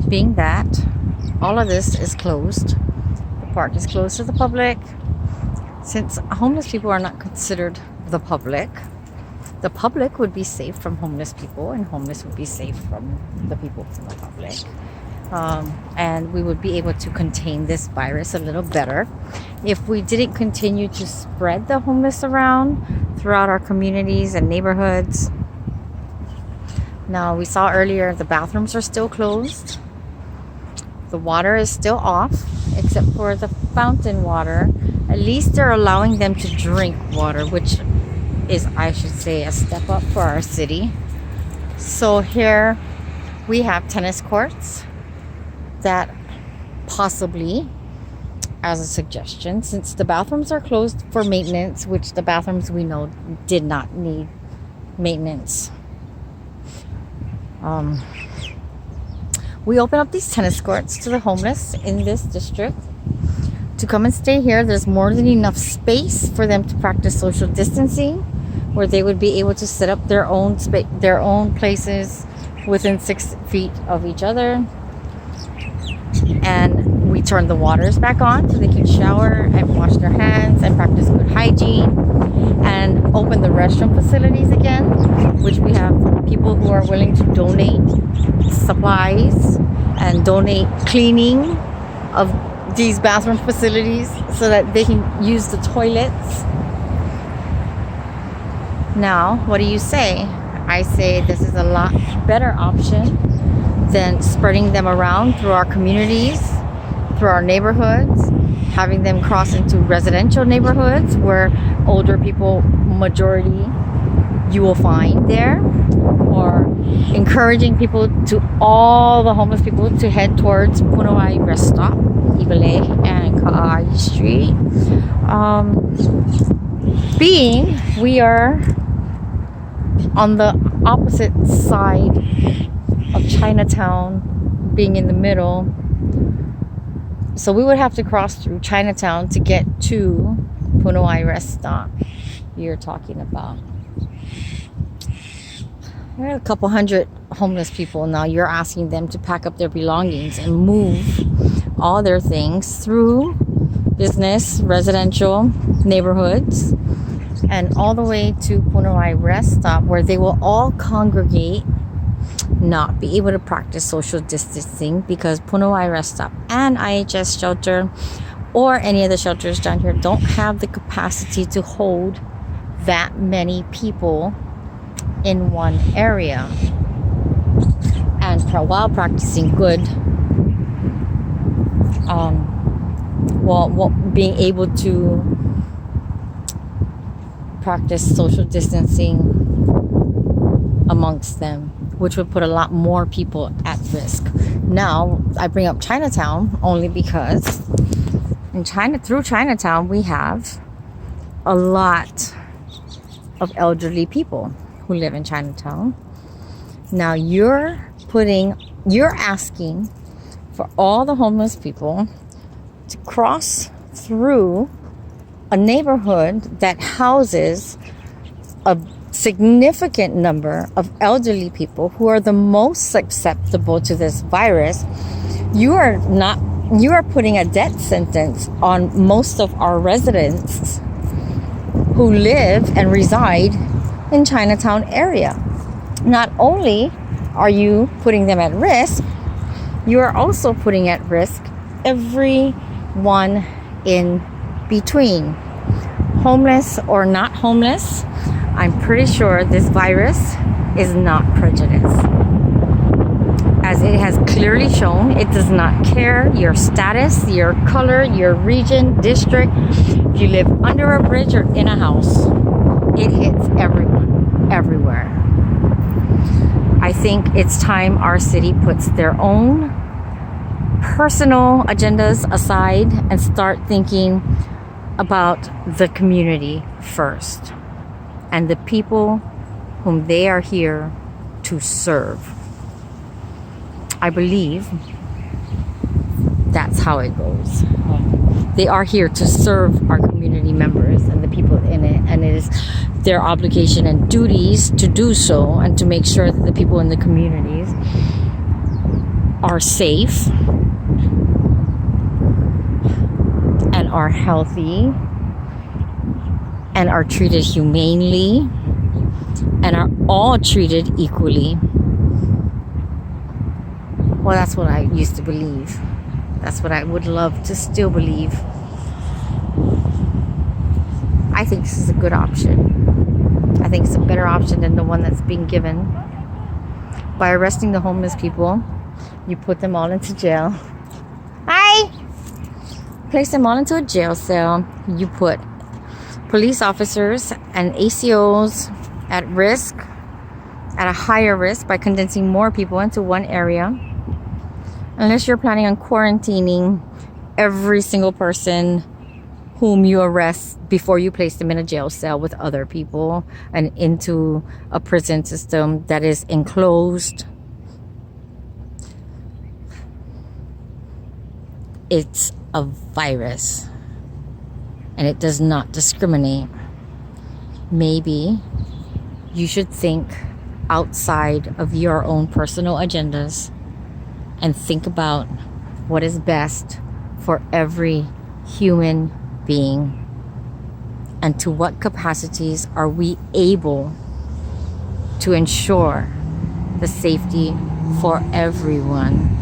being that all of this is closed, the park is closed to the public. Since homeless people are not considered the public would be safe from homeless people, and homeless would be safe from the people from the public. And we would be able to contain this virus a little better if we didn't continue to spread the homeless around throughout our communities and neighborhoods. Now, we saw earlier the bathrooms are still closed. The water is still off, except for the fountain water. At least they're allowing them to drink water, which is, I should say, a step up for our city. So here we have tennis courts that possibly, as a suggestion, since the bathrooms are closed for maintenance, which the bathrooms we know did not need maintenance, we open up these tennis courts to the homeless in this district to come and stay here. There's more than enough space for them to practice social distancing, where they would be able to set up their own places within 6 feet of each other. And we turn the waters back on so they can shower and wash their hands and practice good hygiene, and open the restroom facilities again, which we have people who are willing to donate supplies and donate cleaning of these bathroom facilities so that they can use the toilets. Now, what do you say? I say this is a lot better option than spreading them around through our communities, through our neighborhoods, having them cross into residential neighborhoods where older people, majority, you will find there, or encouraging people all the homeless people to head towards Punawai Rest Stop, Ibale, and Ka'ai Street. Being we are on the opposite side of Chinatown, being in the middle, so we would have to cross through Chinatown to get to Punawai Rest Stop you're talking about. There are a couple hundred homeless people now. You're asking them to pack up their belongings and move all their things through business, residential neighborhoods, and all the way to Punawai Rest Stop, where they will all congregate, not be able to practice social distancing, because Punawai Rest Stop and IHS shelter or any of the shelters down here don't have the capacity to hold that many people in one area, and while practicing good being able to practice social distancing amongst them, which would put a lot more people at risk. Now, I bring up Chinatown only because through Chinatown we have a lot of elderly people who live in Chinatown. Now you're asking for all the homeless people to cross through a neighborhood that houses a significant number of elderly people who are the most susceptible to this virus. You are putting a death sentence on most of our residents who live and reside in Chinatown area. Not only are you putting them at risk, you are also putting at risk everyone in between. Homeless or not homeless, I'm pretty sure this virus is not prejudice. As it has clearly shown, it does not care your status, your color, your region, district. If you live under a bridge or in a house, it hits everyone, everywhere. I think it's time our city puts their own personal agendas aside and start thinking about the community first and the people whom they are here to serve. I believe that's how it goes. They are here to serve our community members and the people in it, and it is their obligation and duties to do so and to make sure that the people in the communities are safe and are healthy and are treated humanely and are all treated equally. Well, that's what I used to believe. That's what I would love to still believe. I think this is a good option. I think it's a better option than the one that's being given. By arresting the homeless people, you put them all into jail. Hi! Place them all into a jail cell. You put police officers and ACOs at risk, at a higher risk, by condensing more people into one area. Unless you're planning on quarantining every single person whom you arrest before you place them in a jail cell with other people and into a prison system that is enclosed. It's a virus and it does not discriminate. Maybe you should think outside of your own personal agendas and think about what is best for every human being, and to what capacities are we able to ensure the safety for everyone.